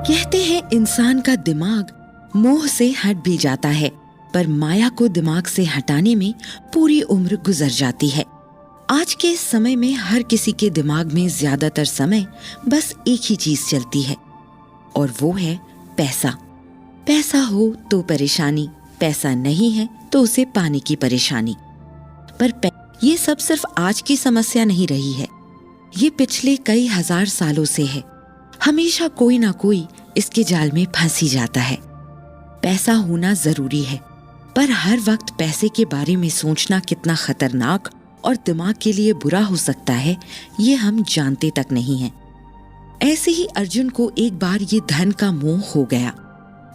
कहते हैं इंसान का दिमाग मोह से हट भी जाता है, पर माया को दिमाग से हटाने में पूरी उम्र गुजर जाती है। आज के समय में हर किसी के दिमाग में ज्यादातर समय बस एक ही चीज चलती है, और वो है पैसा। पैसा हो तो परेशानी, पैसा नहीं है तो उसे पाने की परेशानी। पर ये सब सिर्फ आज की समस्या नहीं रही है, ये पिछले कई हजार सालों से है। हमेशा कोई ना कोई इसके जाल में फंस ही जाता है। पैसा होना जरूरी है, पर हर वक्त पैसे के बारे में सोचना कितना खतरनाक और दिमाग के लिए बुरा हो सकता है, ये हम जानते तक नहीं हैं। ऐसे ही अर्जुन को एक बार ये धन का मोह हो गया।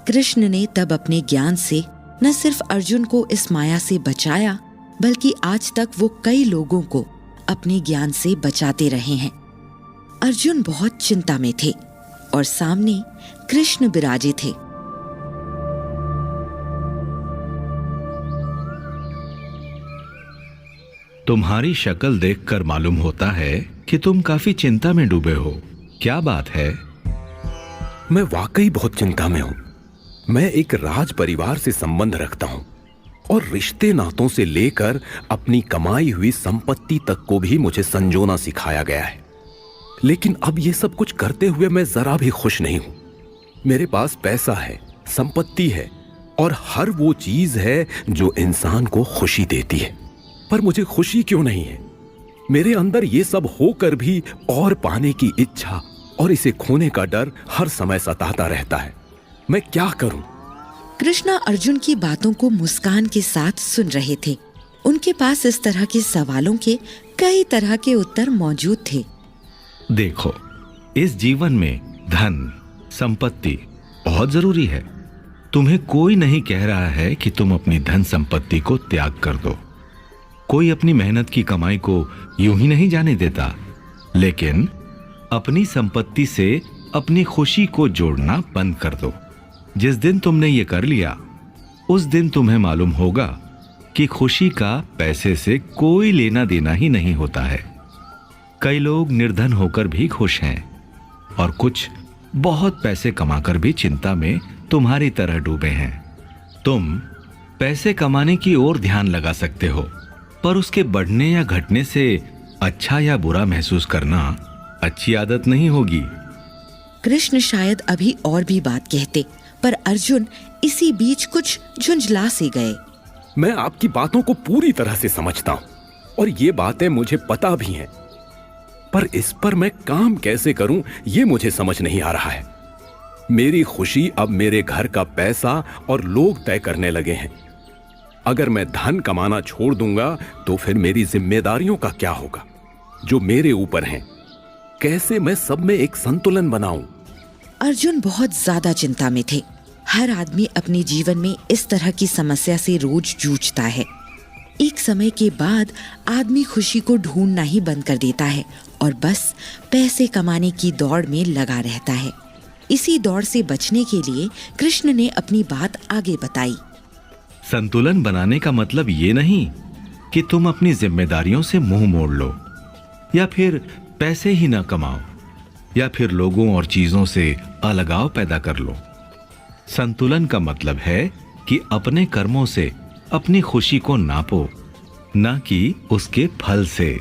कृष्ण ने तब अपने ज्ञान से न सिर्फ अर्जुन को इस माया से बचाया, बल्कि आज तक वो कई लोगों को अपने ज्ञान से बचाते रहे हैं। अर्जुन बहुत चिंता में थे और सामने कृष्ण विराजे थे। तुम्हारी शक्ल देखकर मालूम होता है कि तुम काफी चिंता में डूबे हो। क्या बात है? मैं वाकई बहुत चिंता में हूं। मैं एक राज परिवार से संबंध रखता हूं और रिश्ते नातों से लेकर अपनी कमाई हुई संपत्ति तक को भी मुझे संजोना सिखाया गया है। लेकिन अब ये सब कुछ करते हुए मैं जरा भी खुश नहीं हूं। मेरे पास पैसा है, संपत्ति है और हर वो चीज है जो इंसान को खुशी देती है, पर मुझे खुशी क्यों नहीं है? मेरे अंदर ये सब होकर भी और पाने की इच्छा और इसे खोने का डर हर समय सताता रहता है। मैं क्या करूं? कृष्णा अर्जुन की बातों को मुस्कान के साथ सुन रहे थे। उनके पास इस तरह के सवालों के कई तरह के उत्तर मौजूद थे। देखो, इस जीवन में धन संपत्ति बहुत जरूरी है। तुम्हें कोई नहीं कह रहा है कि तुम अपनी धन संपत्ति को त्याग कर दो। कोई अपनी मेहनत की कमाई को यूं ही नहीं जाने देता, लेकिन अपनी संपत्ति से अपनी खुशी को जोड़ना बंद कर दो। जिस दिन तुमने ये कर लिया, उस दिन तुम्हें मालूम होगा कि खुशी का पैसे से कोई लेना देना ही नहीं होता है। कई लोग निर्धन होकर भी खुश हैं और कुछ बहुत पैसे कमाकर भी चिंता में तुम्हारी तरह डूबे हैं। तुम पैसे कमाने की ओर ध्यान लगा सकते हो, पर उसके बढ़ने या घटने से अच्छा या बुरा महसूस करना अच्छी आदत नहीं होगी। कृष्ण शायद अभी और भी बात कहते, पर अर्जुन इसी बीच कुछ झुंझला से गए। मैं आपकी बातों को पूरी तरह से समझता हूं और ये बातें मुझे पता भी हैं, पर इस पर मैं काम कैसे करूं ये मुझे समझ नहीं आ रहा है। मेरी खुशी अब मेरे घर का पैसा और लोग तय करने लगे हैं। अगर मैं धन कमाना छोड़ दूंगा तो फिर मेरी जिम्मेदारियों का क्या होगा जो मेरे ऊपर हैं? कैसे मैं सब में एक संतुलन बनाऊं? अर्जुन बहुत ज्यादा चिंता में थे। हर आदमी अपने जीवन में इस तरह की समस्या से रोज जूझता है। एक समय के बाद आदमी खुशी को ढूंढना ही बंद कर देता है और बस पैसे कमाने की दौड़ में लगा रहता है। इसी दौड़ से बचने के लिए कृष्ण ने अपनी बात आगे बताई। संतुलन बनाने का मतलब ये नहीं कि तुम अपनी जिम्मेदारियों से मुंह मोड़ लो, या फिर पैसे ही ना कमाओ, या फिर लोगों और चीजों से अलगाव पैदा कर लो। संतुलन का मतलब है कि अपने कर्मों से अपनी खुशी को नापो, न कि उसके फल से।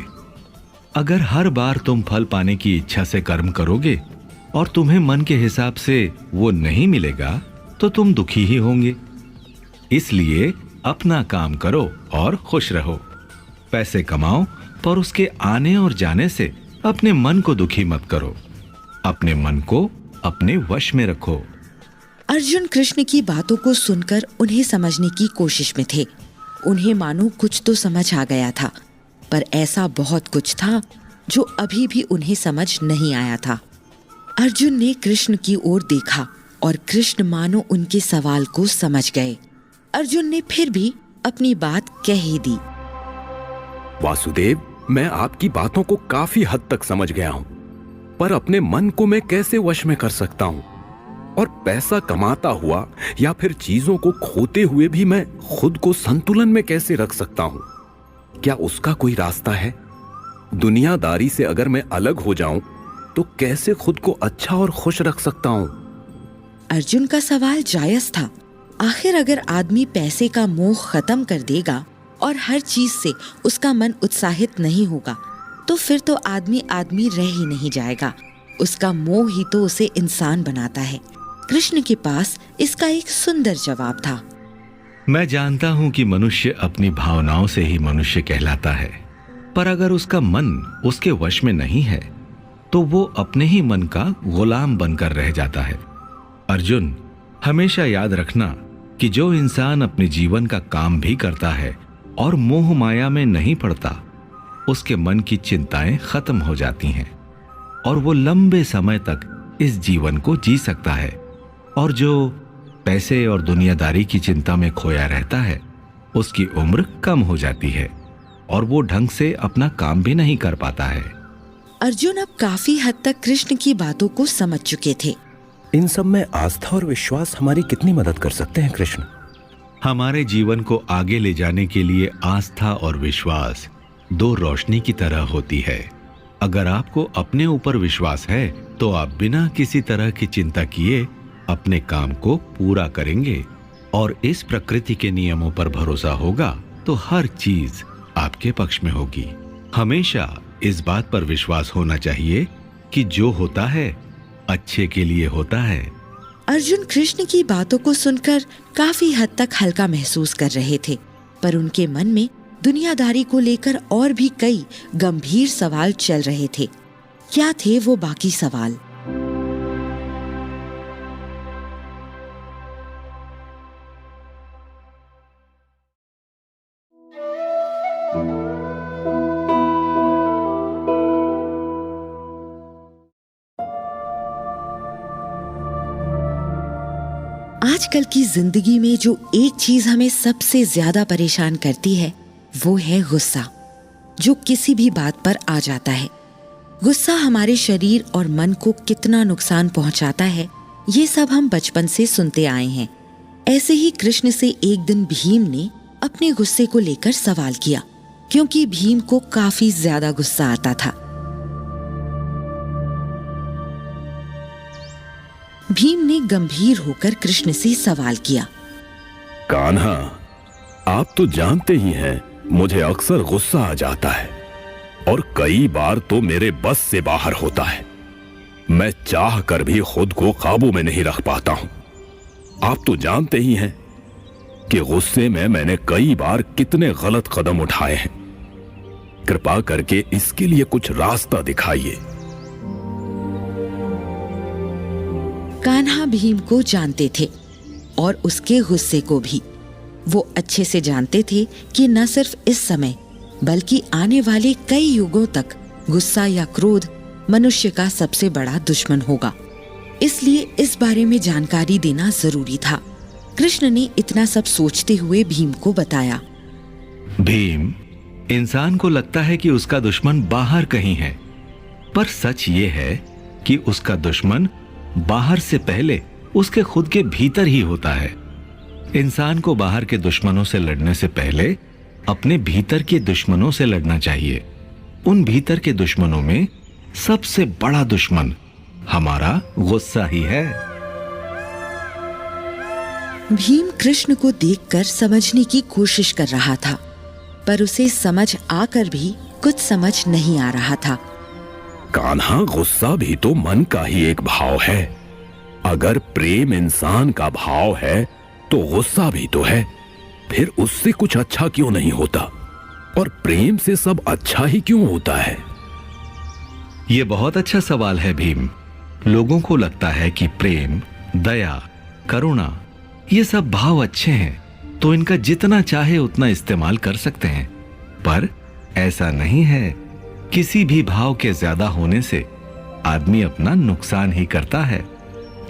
अगर हर बार तुम फल पाने की इच्छा से कर्म करोगे और तुम्हें मन के हिसाब से वो नहीं मिलेगा, तो तुम दुखी ही होंगे। इसलिए अपना काम करो और खुश रहो। पैसे कमाओ, पर उसके आने और जाने से अपने मन को दुखी मत करो। अपने मन को अपने वश में रखो। अर्जुन कृष्ण की बातों को सुनकर उन्हें समझने की कोशिश में थे। उन्हें मानो कुछ तो समझ आ गया था, पर ऐसा बहुत कुछ था जो अभी भी उन्हें समझ नहीं आया था। अर्जुन ने कृष्ण की ओर देखा और कृष्ण मानो उनके सवाल को समझ गए। अर्जुन ने फिर भी अपनी बात कह ही दी। वासुदेव, मैं आपकी बातों को काफी हद तक समझ गया हूं, पर अपने मन को मैं कैसे वश में कर सकता हूं? और पैसा कमाता हुआ या फिर चीजों को खोते हुए भी मैं खुद को संतुलन में कैसे रख सकता हूं? क्या उसका कोई रास्ता है? दुनियादारी से अगर मैं अलग हो जाऊं तो कैसे खुद को अच्छा और खुश रख सकता हूं? अर्जुन का सवाल जायज था। आखिर अगर आदमी पैसे का मोह खत्म कर देगा और हर चीज से उसका मन उत्साहित नहीं होगा तो फिर तो आदमी रह ही नहीं जाएगा। उसका मोह ही तो उसे इंसान बनाता है। कृष्ण के पास इसका एक सुंदर जवाब था। मैं जानता हूं कि मनुष्य अपनी भावनाओं से ही मनुष्य कहलाता है, पर अगर उसका मन उसके वश में नहीं है तो वो अपने ही मन का गुलाम बनकर रह जाता है। अर्जुन, हमेशा याद रखना कि जो इंसान अपने जीवन का काम भी करता है और मोह माया में नहीं पड़ता, उसके मन की चिंताएं खत्म हो जाती हैं और वो लंबे समय तक इस जीवन को जी सकता है। और जो पैसे और दुनियादारी की चिंता में खोया रहता है, उसकी उम्र कम हो जाती है और वो ढंग से अपना काम भी नहीं कर पाता है। अर्जुन अब काफी हद तक कृष्ण की बातों को समझ चुके थे। इन सब में आस्था और विश्वास हमारी कितनी मदद कर सकते हैं कृष्ण? हमारे जीवन को आगे ले जाने के लिए आस्था और विश्वास दो रोशनी की तरह होती है। अगर आपको अपने ऊपर विश्वास है तो आप बिना किसी तरह की चिंता किए अपने काम को पूरा करेंगे, और इस प्रकृति के नियमों पर भरोसा होगा तो हर चीज आपके पक्ष में होगी। हमेशा इस बात पर विश्वास होना चाहिए कि जो होता है अच्छे के लिए होता है। अर्जुन कृष्ण की बातों को सुनकर काफी हद तक हल्का महसूस कर रहे थे, पर उनके मन में दुनियादारी को लेकर और भी कई गंभीर सवाल चल रहे थे। क्या थे वो बाकी सवाल? आजकल की जिंदगी में जो एक चीज हमें सबसे ज्यादा परेशान करती है वो है गुस्सा, जो किसी भी बात पर आ जाता है। गुस्सा हमारे शरीर और मन को कितना नुकसान पहुंचाता है ये सब हम बचपन से सुनते आए हैं। ऐसे ही कृष्ण से एक दिन भीम ने अपने गुस्से को लेकर सवाल किया, क्योंकि भीम को काफी ज्यादा गुस्सा आता था। भीम ने गंभीर होकर कृष्ण से सवाल किया, कान्हा, आप तो जानते ही हैं मुझे अक्सर गुस्सा आ जाता है और कई बार तो मेरे बस से बाहर होता है। मैं चाह कर भी खुद को काबू में नहीं रख पाता हूं। आप तो जानते ही हैं कि गुस्से में मैंने कई बार कितने गलत कदम उठाए हैं। कृपा करके इसके लिए कुछ रास्ता दिखाइए। कान्हा भीम को जानते थे और उसके गुस्से को भी। वो अच्छे से जानते थे कि न सिर्फ इस समय बल्कि आने वाले कई युगों तक गुस्सा या क्रोध मनुष्य का सबसे बड़ा दुश्मन होगा। इसलिए इस बारे में जानकारी देना जरूरी था। कृष्ण ने इतना सब सोचते हुए भीम को बताया, भीम, इंसान को लगता है कि उसका दुश्मन बाहर कहीं है, पर सच ये है कि उसका दुश्मन बाहर से पहले उसके खुद के भीतर ही होता है। इंसान को बाहर के दुश्मनों से लड़ने से पहले अपने भीतर के दुश्मनों से लड़ना चाहिए। उन भीतर के दुश्मनों में सबसे बड़ा दुश्मन हमारा गुस्सा ही है। भीम कृष्ण को देखकर समझने की कोशिश कर रहा था, पर उसे समझ आकर भी कुछ समझ नहीं आ रहा था। कान्हा, गुस्सा भी तो मन का ही एक भाव है। अगर प्रेम इंसान का भाव है तो गुस्सा भी तो है। फिर उससे कुछ अच्छा क्यों नहीं होता? और प्रेम से सब अच्छा ही क्यों होता है? ये बहुत अच्छा सवाल है भीम। लोगों को लगता है कि प्रेम, दया, करुणा ये सब भाव अच्छे हैं तो इनका जितना चाहे उतना इस्तेमाल कर सकते हैं, पर ऐसा नहीं है। किसी भी भाव के ज्यादा होने से आदमी अपना नुकसान ही करता है,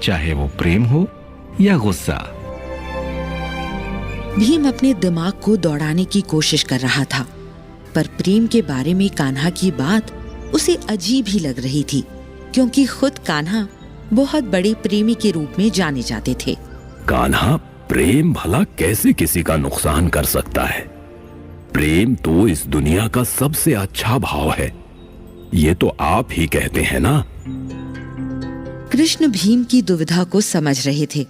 चाहे वो प्रेम हो या गुस्सा। भीम अपने दिमाग को दौड़ाने की कोशिश कर रहा था, पर प्रेम के बारे में कान्हा की बात उसे अजीब ही लग रही थी, क्योंकि खुद कान्हा बहुत बड़े प्रेमी के रूप में जाने जाते थे। कान्हा, प्रेम भला कैसे किसी का नुकसान कर सकता है? प्रेम तो इस दुनिया का सबसे अच्छा भाव है, ये तो आप ही कहते हैं ना। कृष्ण भीम की दुविधा को समझ रहे थे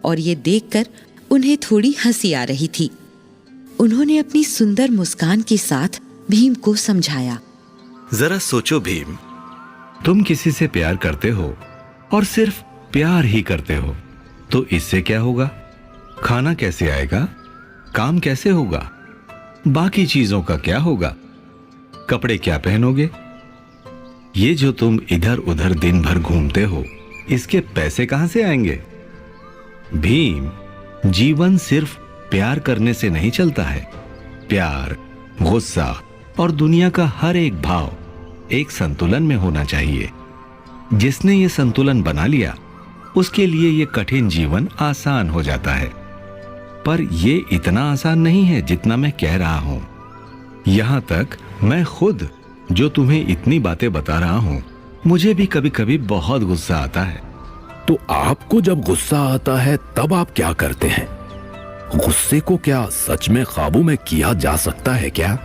और ये देखकर उन्हें थोड़ी हंसी आ रही थी। उन्होंने अपनी सुंदर मुस्कान के साथ भीम को समझाया। जरा सोचो भीम, तुम किसी से प्यार करते हो और सिर्फ प्यार ही करते हो, तो इससे क्या होगा? खाना कैसे आएगा? काम कैसे होगा? बाकी चीजों का क्या होगा? कपड़े क्या पहनोगे? ये जो तुम इधर उधर दिन भर घूमते हो, इसके पैसे कहां से आएंगे? भीम, जीवन सिर्फ प्यार करने से नहीं चलता है। प्यार, गुस्सा और दुनिया का हर एक भाव एक संतुलन में होना चाहिए। जिसने ये संतुलन बना लिया, उसके लिए ये कठिन जीवन आसान हो जाता है। पर ये इतना आसान नहीं है जितना मैं कह रहा हूं। यहां तक मैं खुद जो तुम्हें इतनी बातें बता रहा हूं, मुझे भी कभी कभी बहुत गुस्सा आता है। तो आपको जब गुस्सा आता है तब आप क्या करते हैं? गुस्से को क्या सच में काबू में किया जा सकता है क्या?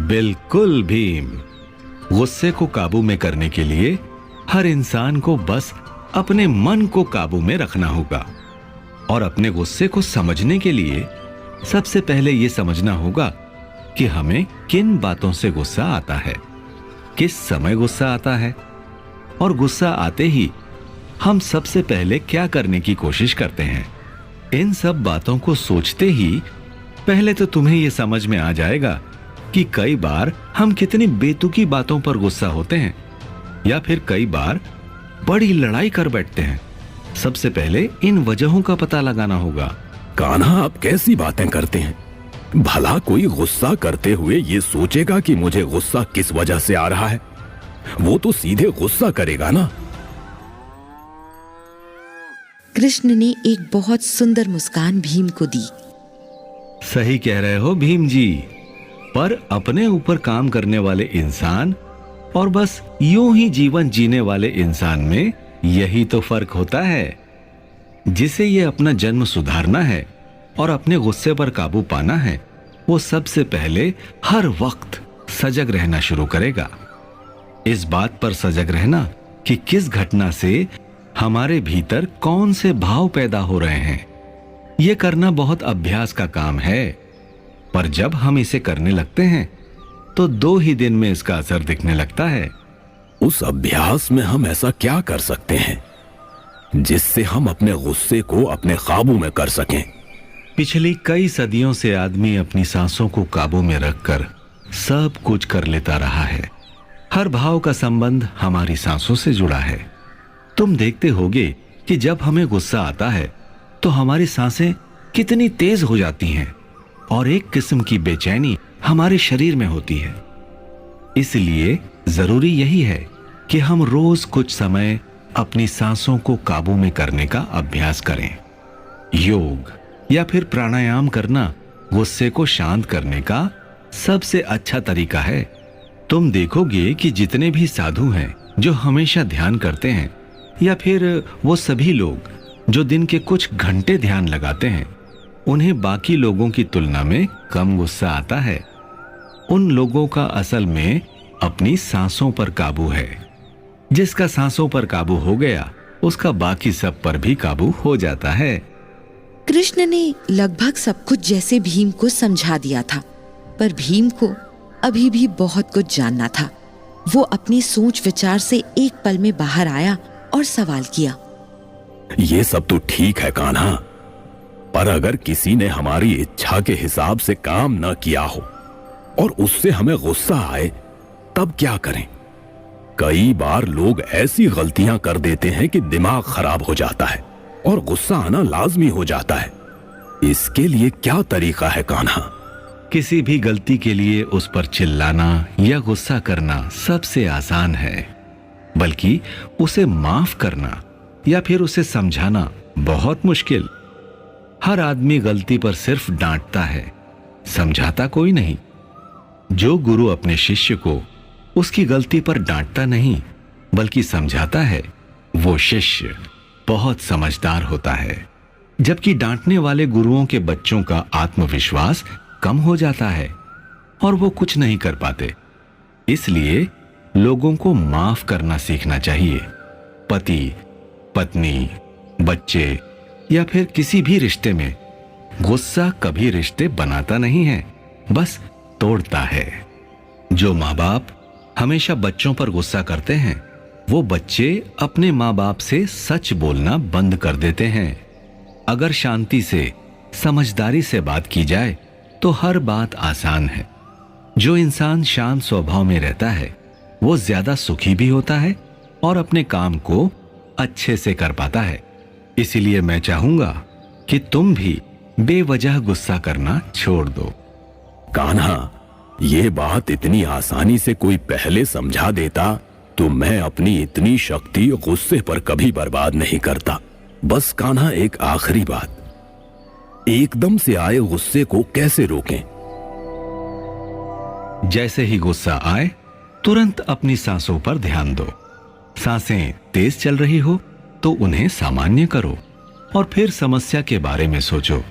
बिल्कुल भीम, गुस्से को काबू में करने के लिए हर इंसान को बस अपने मन को काबू में रखना होगा। और अपने गुस्से को समझने के लिए सबसे पहले यह समझना होगा कि हमें किन बातों से गुस्सा आता है, किस समय गुस्सा आता है, और गुस्सा आते ही हम सबसे पहले क्या करने की कोशिश करते हैं। इन सब बातों को सोचते ही पहले तो तुम्हें यह समझ में आ जाएगा कि कई बार हम कितनी बेतुकी बातों पर गुस्सा होते हैं, या फिर कई बार बड़ी लड़ाई कर बैठते हैं। सबसे पहले इन वजहों का पता लगाना होगा। कान्हा, आप कैसी बातें करते हैं? भला कोई गुस्सा करते हुए ये सोचेगा कि मुझे गुस्सा किस वजह से आ रहा है? वो तो सीधे गुस्सा करेगा ना। कृष्ण ने एक बहुत सुंदर मुस्कान भीम को दी। सही कह रहे हो भीम जी, पर अपने ऊपर काम करने वाले इंसान और बस यूं ही जीवन जीने वाले इंसान में यही तो फर्क होता है। जिसे ये अपना जन्म सुधारना है और अपने गुस्से पर काबू पाना है, वो सबसे पहले हर वक्त सजग रहना शुरू करेगा। इस बात पर सजग रहना कि किस घटना से हमारे भीतर कौन से भाव पैदा हो रहे हैं। यह करना बहुत अभ्यास का काम है, पर जब हम इसे करने लगते हैं तो 2 ही दिन में इसका असर दिखने लगता है। उस अभ्यास में हम ऐसा क्या कर सकते हैं जिससे हम अपने गुस्से को अपने काबू में कर सकें? पिछली कई सदियों से आदमी अपनी सांसों को काबू में रखकर सब कुछ कर लेता रहा है। हर भाव का संबंध हमारी सांसों से जुड़ा है। तुम देखते होगे कि जब हमें गुस्सा आता है तो हमारी सांसें कितनी तेज हो जाती हैं और एक किस्म की बेचैनी हमारे शरीर में होती है। इसलिए जरूरी यही है कि हम रोज कुछ समय अपनी सांसों को काबू में करने का अभ्यास करें। योग या फिर प्राणायाम करना गुस्से को शांत करने का सबसे अच्छा तरीका है। तुम देखोगे कि जितने भी साधु हैं जो हमेशा ध्यान करते हैं, या फिर वो सभी लोग जो दिन के कुछ घंटे ध्यान लगाते हैं, उन्हें बाकी लोगों की तुलना में कम गुस्सा आता है। उन लोगों का असल में अपनी सांसों पर काबू है। जिसका सांसों पर काबू हो गया, उसका बाकी सब पर भी काबू हो जाता है। कृष्ण ने लगभग सब कुछ जैसे भीम को समझा दिया था, पर भीम को अभी भी बहुत कुछ जानना था। वो अपनी सोच विचार से एक पल में बाहर आया और सवाल किया। ये सब तो ठीक है कान्हा, पर अगर किसी ने हमारी इच्छा के हिसाब से काम न किया हो और उससे हमें गुस्सा आए, तब क्या करें? कई बार लोग ऐसी गलतियां कर देते हैं कि दिमाग खराब हो जाता है और गुस्सा आना लाजमी हो जाता है। इसके लिए क्या तरीका है कान्हा? किसी भी गलती के लिए उस पर चिल्लाना या गुस्सा करना सबसे आसान है, बल्कि उसे माफ करना या फिर उसे समझाना बहुत मुश्किल। हर आदमी गलती पर सिर्फ डांटता है, समझाता कोई नहीं। जो गुरु अपने शिष्य को उसकी गलती पर डांटता नहीं बल्कि समझाता है, वो शिष्य बहुत समझदार होता है, जबकि डांटने वाले गुरुओं के बच्चों का आत्मविश्वास कम हो जाता है और वो कुछ नहीं कर पाते। इसलिए लोगों को माफ करना सीखना चाहिए। पति, पत्नी, बच्चे या फिर किसी भी रिश्ते में गुस्सा कभी रिश्ते बनाता नहीं है, बस तोड़ता है। जो माँ बाप हमेशा बच्चों पर गुस्सा करते हैं, वो बच्चे अपने माँ बाप से सच बोलना बंद कर देते हैं। अगर शांति से, समझदारी से बात की जाए तो हर बात आसान है। जो इंसान शांत स्वभाव में रहता है वो ज्यादा सुखी भी होता है और अपने काम को अच्छे से कर पाता है। इसीलिए मैं चाहूंगा कि तुम भी बेवजह गुस्सा करना छोड़ दो। कान्हा, ये बात इतनी आसानी से कोई पहले समझा देता तो मैं अपनी इतनी शक्ति गुस्से पर कभी बर्बाद नहीं करता। बस कान्हा, एक आखिरी बात, एकदम से आए गुस्से को कैसे रोकें? जैसे ही गुस्सा आए तुरंत अपनी सांसों पर ध्यान दो। सांसें तेज चल रही हो तो उन्हें सामान्य करो और फिर समस्या के बारे में सोचो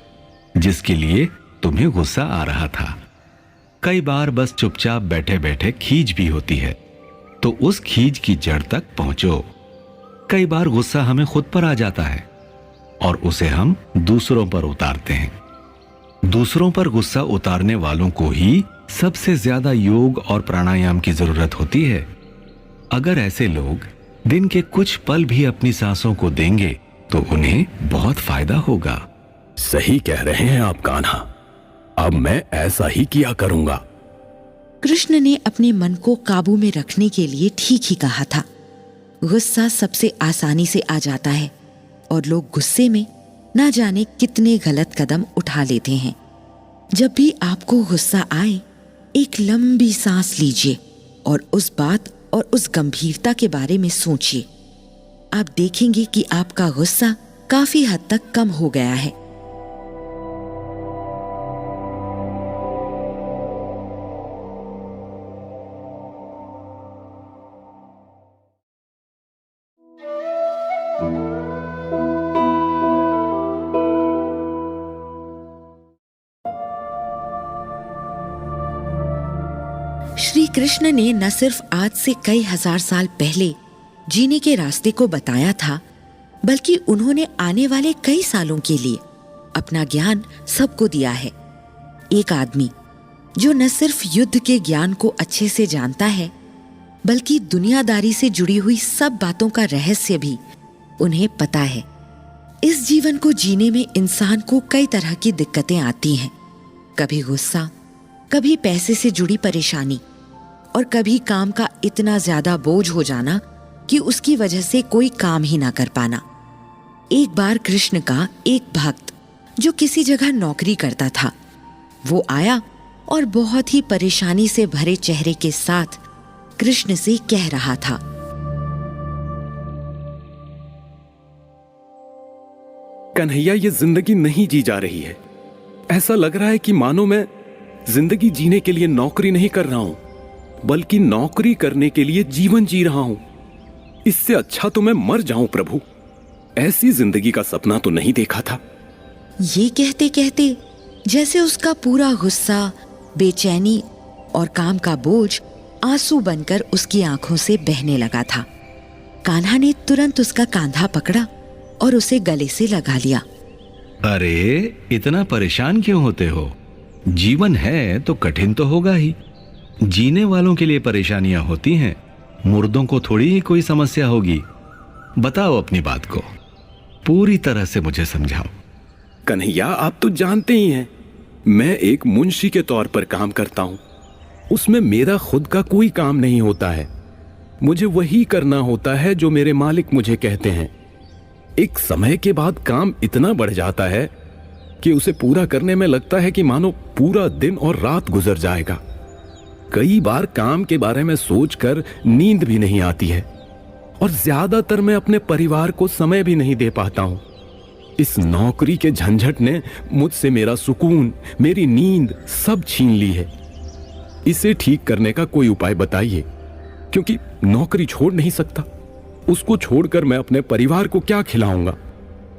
जिसके लिए तुम्हें गुस्सा आ रहा था। कई बार बस चुपचाप बैठे बैठे खीज भी होती है, तो उस खीज की जड़ तक पहुंचो। कई बार गुस्सा हमें खुद पर आ जाता है और उसे हम दूसरों पर उतारते हैं। दूसरों पर गुस्सा उतारने वालों को ही सबसे ज्यादा योग और प्राणायाम की जरूरत होती है। अगर ऐसे लोग दिन के कुछ पल भी अपनी सांसों को देंगे तो उन्हें बहुत फायदा होगा। सही कह रहे हैं आप कान्हा, अब मैं ऐसा ही किया करूंगा। कृष्ण ने अपने मन को काबू में रखने के लिए ठीक ही कहा था। गुस्सा सबसे आसानी से आ जाता है और लोग गुस्से में ना जाने कितने गलत कदम उठा लेते हैं। जब भी आपको गुस्सा आए, एक लंबी सांस लीजिए और उस बात और उस गंभीरता के बारे में सोचिए। आप देखेंगे कि आपका गुस्सा काफी हद तक कम हो गया है। श्री कृष्ण ने न सिर्फ आज से कई हजार साल पहले जीने के रास्ते को बताया था, बल्कि उन्होंने आने वाले कई सालों के लिए अपना ज्ञान सबको दिया है। एक आदमी जो न सिर्फ युद्ध के ज्ञान को अच्छे से जानता है, बल्कि दुनियादारी से जुड़ी हुई सब बातों का रहस्य भी उन्हें पता है। इस जीवन को जीने में इंसान को कई तरह की दिक्कतें आती हैं। कभी गुस्सा, कभी पैसे से जुड़ी परेशानी और कभी काम का इतना ज्यादा बोझ हो जाना कि उसकी वजह से कोई काम ही ना कर पाना। एक बार कृष्ण का एक भक्त जो किसी जगह नौकरी करता था, वो आया और बहुत ही परेशानी से भरे चेहरे के साथ कृष्ण से कह रहा था, कन्हैया, ये जिंदगी नहीं जी जा रही है। ऐसा लग रहा है कि मानो मैं जिंदगी जीने के लिए नौकरी नहीं कर रहा हूं, बल्कि नौकरी करने के लिए जीवन जी रहा हूं। इससे अच्छा तो मैं मर जाऊं प्रभु। ऐसी जिंदगी का सपना तो नहीं देखा था। ये कहते कहते जैसे उसका पूरा गुस्सा, बेचैनी और काम का बोझ आंसू बनकर उसकी आंखों से बहने लगा था। कान्हा ने तुरंत उसका कांधा पकड़ा और उसे गले से लगा लिया। अरे, इतना परेशान क्यों होते हो? जीवन है तो कठिन तो होगा ही। जीने वालों के लिए परेशानियां होती हैं, मुर्दों को थोड़ी ही कोई समस्या होगी। बताओ अपनी बात को, पूरी तरह से मुझे समझाओ। कन्हैया, आप तो जानते ही हैं, मैं एक मुंशी के तौर पर काम करता हूं। उसमें मेरा खुद का कोई काम नहीं होता है। मुझे वही करना होता है जो मेरे मालिक मुझे कहते हैं। एक समय के बाद काम इतना बढ़ जाता है कि उसे पूरा करने में लगता है कि मानो पूरा दिन और रात गुजर जाएगा। कई बार काम के बारे में सोचकर नींद भी नहीं आती है और ज्यादातर मैं अपने परिवार को समय भी नहीं दे पाता हूं। इस नौकरी के झंझट ने मुझसे मेरा सुकून, मेरी नींद सब छीन ली है। इसे ठीक करने का कोई उपाय बताइए, क्योंकि नौकरी छोड़ नहीं सकता। उसको छोड़कर मैं अपने परिवार को क्या खिलाऊंगा,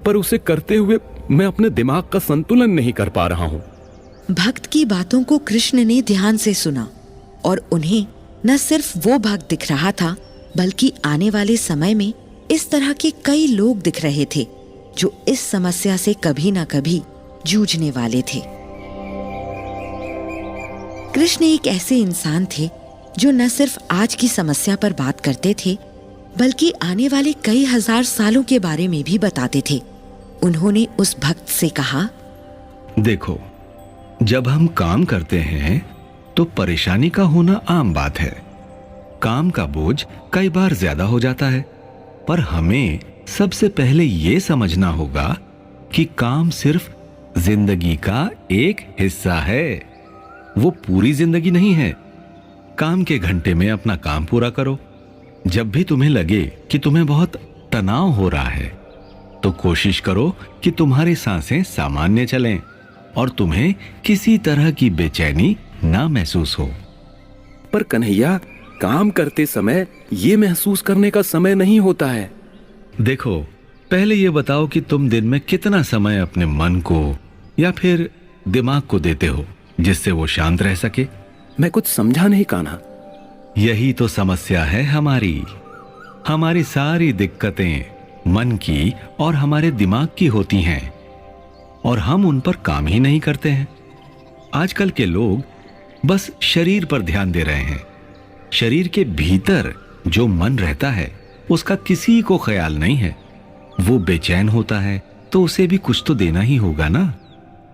पर उसे करते हुए मैं अपने दिमाग का संतुलन नहीं कर पा रहा हूं। भक्त की बातों को कृष्ण ने ध्यान से सुना और उन्हें न सिर्फ वो भक्त दिख रहा था, बल्कि आने वाले समय में इस तरह के कई लोग दिख रहे थे जो इस समस्या से कभी न कभी जूझने वाले थे। कृष्ण एक ऐसे इंसान थे जो न सिर्फ आज की समस्या पर बात करते थे, बल्कि आने वाले कई हजार सालों के बारे में भी बताते थे। उन्होंने उस भक्त से कहा, देखो, जब हम काम करते हैं तो परेशानी का होना आम बात है। काम का बोझ कई बार ज्यादा हो जाता है, पर हमें सबसे पहले ये समझना होगा कि काम सिर्फ जिंदगी का एक हिस्सा है, वो पूरी जिंदगी नहीं है। काम के घंटे में अपना काम पूरा करो। जब भी तुम्हें लगे कि तुम्हें बहुत तनाव हो रहा है, तो कोशिश करो कि तुम्हारी सांसें सामान्य चलें और तुम्हें किसी तरह की बेचैनी ना महसूस हो। पर कन्हैया, काम करते समय ये महसूस करने का समय नहीं होता है। देखो, पहले ये बताओ कि तुम दिन में कितना समय अपने मन को या फिर दिमाग को देते हो जिससे वो शांत रह सके। मैं कुछ समझा नहीं कान्हा। यही तो समस्या है हमारी सारी दिक्कतें मन की और हमारे दिमाग की होती हैं और हम उन पर काम ही नहीं करते हैं। आजकल के लोग बस शरीर पर ध्यान दे रहे हैं। शरीर के भीतर जो मन रहता है उसका किसी को ख्याल नहीं है। वो बेचैन होता है तो उसे भी कुछ तो देना ही होगा ना।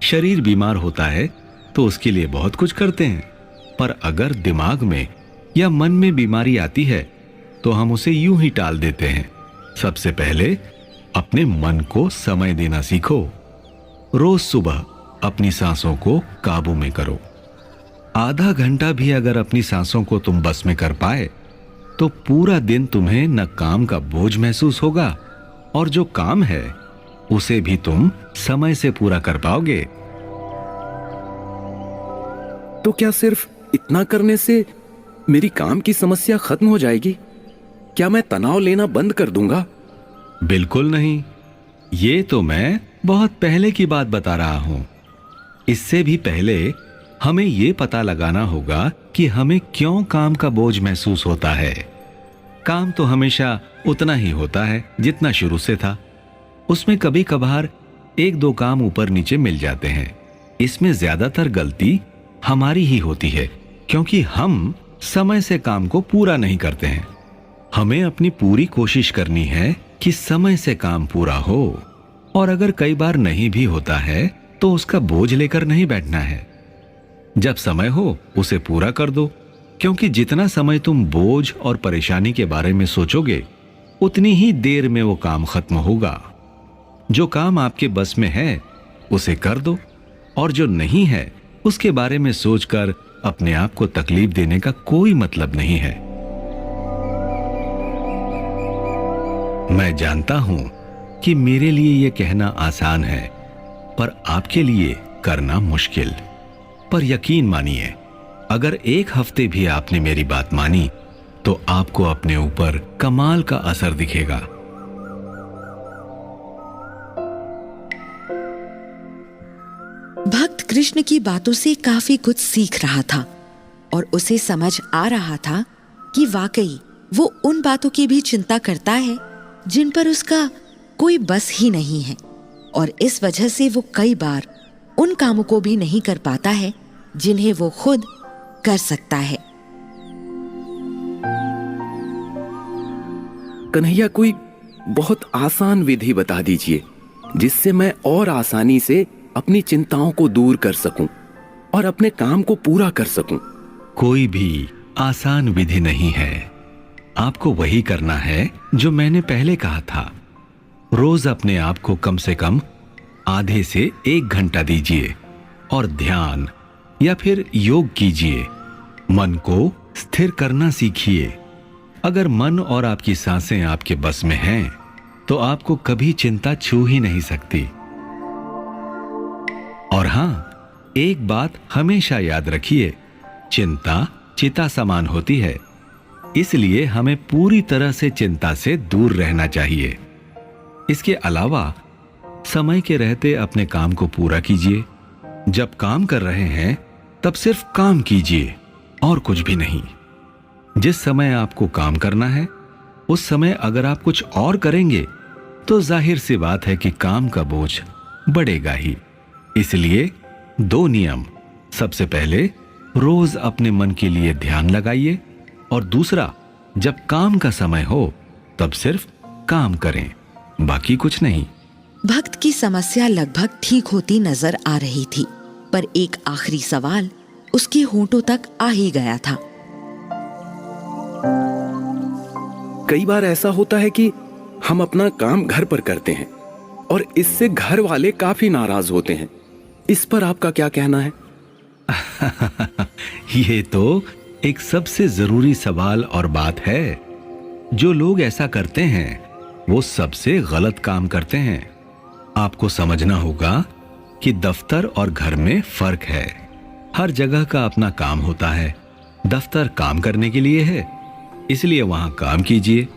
शरीर बीमार होता है तो उसके लिए बहुत कुछ करते हैं, पर अगर दिमाग में या मन में बीमारी आती है तो हम उसे यूं ही टाल देते हैं। सबसे पहले अपने मन को समय देना सीखो। रोज सुबह अपनी सांसों को काबू में करो। आधा घंटा भी अगर अपनी सांसों को तुम बस में कर पाए तो पूरा दिन तुम्हें न काम का बोझ महसूस होगा और जो काम है उसे भी तुम समय से पूरा कर पाओगे। तो क्या सिर्फ इतना करने से मेरी काम की समस्या खत्म हो जाएगी? क्या मैं तनाव लेना बंद कर दूंगा? बिल्कुल नहीं। ये तो मैं बहुत पहले की बात बता रहा हूं। इससे भी पहले हमें ये पता लगाना होगा कि हमें क्यों काम का बोझ महसूस होता है। काम तो हमेशा उतना ही होता है जितना शुरू से था। उसमें कभी कभार एक दो काम ऊपर नीचे मिल जाते हैं। इसमें ज्यादातर गलती हमारी ही होती है क्योंकि हम समय से काम को पूरा नहीं करते हैं। हमें अपनी पूरी कोशिश करनी है कि समय से काम पूरा हो, और अगर कई बार नहीं भी होता है तो उसका बोझ लेकर नहीं बैठना है। जब समय हो उसे पूरा कर दो, क्योंकि जितना समय तुम बोझ और परेशानी के बारे में सोचोगे उतनी ही देर में वो काम खत्म होगा। जो काम आपके बस में है उसे कर दो, और जो नहीं है उसके बारे में सोचकर अपने आप को तकलीफ देने का कोई मतलब नहीं है। मैं जानता हूं कि मेरे लिए यह कहना आसान है, पर आपके लिए करना मुश्किल। पर यकीन मानिए, अगर एक हफ्ते भी आपने मेरी बात मानी तो आपको अपने ऊपर कमाल का असर दिखेगा। भक्त कृष्ण की बातों से काफी कुछ सीख रहा था और उसे समझ आ रहा था कि वाकई वो उन बातों की भी चिंता करता है जिन पर उसका कोई बस ही नहीं है, और इस वजह से वो कई बार उन कामों को भी नहीं कर पाता है जिन्हें वो खुद कर सकता है। कन्हैया, कोई बहुत आसान विधि बता दीजिए जिससे मैं और आसानी से अपनी चिंताओं को दूर कर सकूं और अपने काम को पूरा कर सकूं। कोई भी आसान विधि नहीं है। आपको वही करना है जो मैंने पहले कहा था। रोज अपने आप को कम से कम आधे से 1 घंटा दीजिए और ध्यान या फिर योग कीजिए। मन को स्थिर करना सीखिए। अगर मन और आपकी सांसें आपके बस में हैं, तो आपको कभी चिंता छू ही नहीं सकती। और हां, एक बात हमेशा याद रखिए, चिंता चिता समान होती है। इसलिए हमें पूरी तरह से चिंता से दूर रहना चाहिए। इसके अलावा समय के रहते अपने काम को पूरा कीजिए। जब काम कर रहे हैं तब सिर्फ काम कीजिए और कुछ भी नहीं। जिस समय आपको काम करना है उस समय अगर आप कुछ और करेंगे तो जाहिर सी बात है कि काम का बोझ बढ़ेगा ही। इसलिए 2 नियम। सबसे पहले, रोज अपने मन के लिए ध्यान लगाइए, और दूसरा, जब काम का समय हो तब सिर्फ काम करें, बाकी कुछ नहीं। भक्त की समस्या लगभग ठीक होती नजर आ रही थी, पर एक आखिरी सवाल उसके होंठों तक आ ही गया था। कई बार ऐसा होता है कि हम अपना काम घर पर करते हैं और इससे घर वाले काफी नाराज होते हैं। इस पर आपका क्या कहना है? ये तो एक सबसे जरूरी सवाल और बात है। जो लोग ऐसा करते हैं वो सबसे गलत काम करते हैं। आपको समझना होगा कि दफ्तर और घर में फर्क है। हर जगह का अपना काम होता है। दफ्तर काम करने के लिए है, इसलिए वहां काम कीजिए।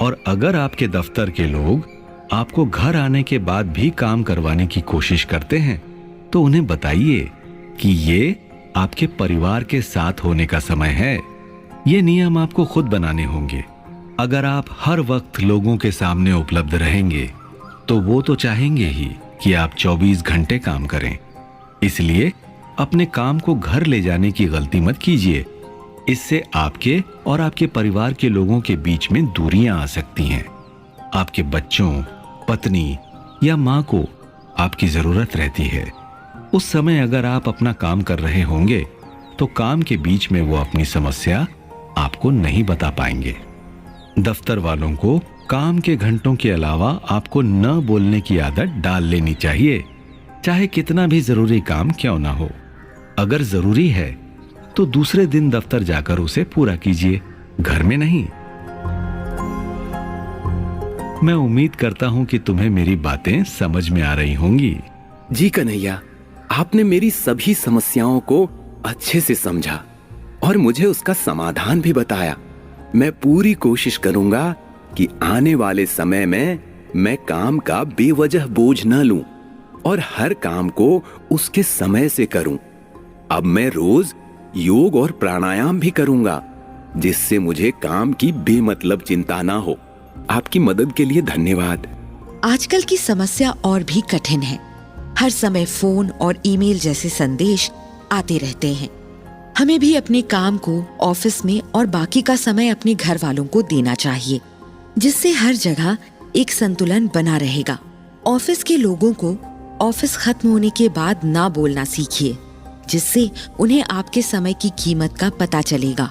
और अगर आपके दफ्तर के लोग आपको घर आने के बाद भी काम करवाने की कोशिश करते हैं तो उन्हें बताइए कि ये आपके परिवार के साथ होने का समय है। ये नियम आपको खुद बनाने होंगे। अगर आप हर वक्त लोगों के सामने उपलब्ध रहेंगे तो वो तो चाहेंगे ही कि आप 24 घंटे काम करें। इसलिए अपने काम को घर ले जाने की गलती मत कीजिए। इससे आपके और आपके परिवार के लोगों के बीच में दूरियां आ सकती हैं। आपके बच्चों, पत्नी या माँ को आपकी जरूरत रहती है। उस समय अगर आप अपना काम कर रहे होंगे तो काम के बीच में वो अपनी समस्या आपको नहीं बता पाएंगे। दफ्तर वालों को काम के घंटों के अलावा आपको न बोलने की आदत डाल लेनी चाहिए, चाहे कितना भी जरूरी काम क्यों ना हो। अगर जरूरी है तो दूसरे दिन दफ्तर जाकर उसे पूरा कीजिए, घर में नहीं। मैं उम्मीद करता हूं कि तुम्हें मेरी बातें समझ में आ रही होंगी। जी कन्हैया, आपने मेरी सभी समस्याओं को अच्छे से समझा और मुझे उसका समाधान भी बताया। मैं पूरी कोशिश करूंगा कि आने वाले समय में मैं काम का बेवजह बोझ न लूं और हर काम को उसके समय से करूं। अब मैं रोज योग और प्राणायाम भी करूंगा, जिससे मुझे काम की बेमतलब चिंता ना हो। आपकी मदद के लिए धन्यवाद। आजकल की समस्या और भी कठिन है। हर समय फोन और ईमेल जैसे संदेश आते रहते हैं। हमें भी अपने काम को ऑफिस में और बाकी का समय अपने घर वालों को देना चाहिए, जिससे हर जगह एक संतुलन बना रहेगा। ऑफिस के लोगों को ऑफिस खत्म होने के बाद ना बोलना सीखिए, जिससे उन्हें आपके समय की कीमत का पता चलेगा।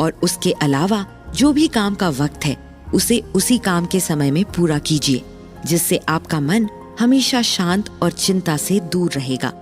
और उसके अलावा जो भी काम का वक्त है उसे उसी काम के समय में पूरा कीजिए, जिससे आपका मन हमेशा शांत और चिंता से दूर रहेगा।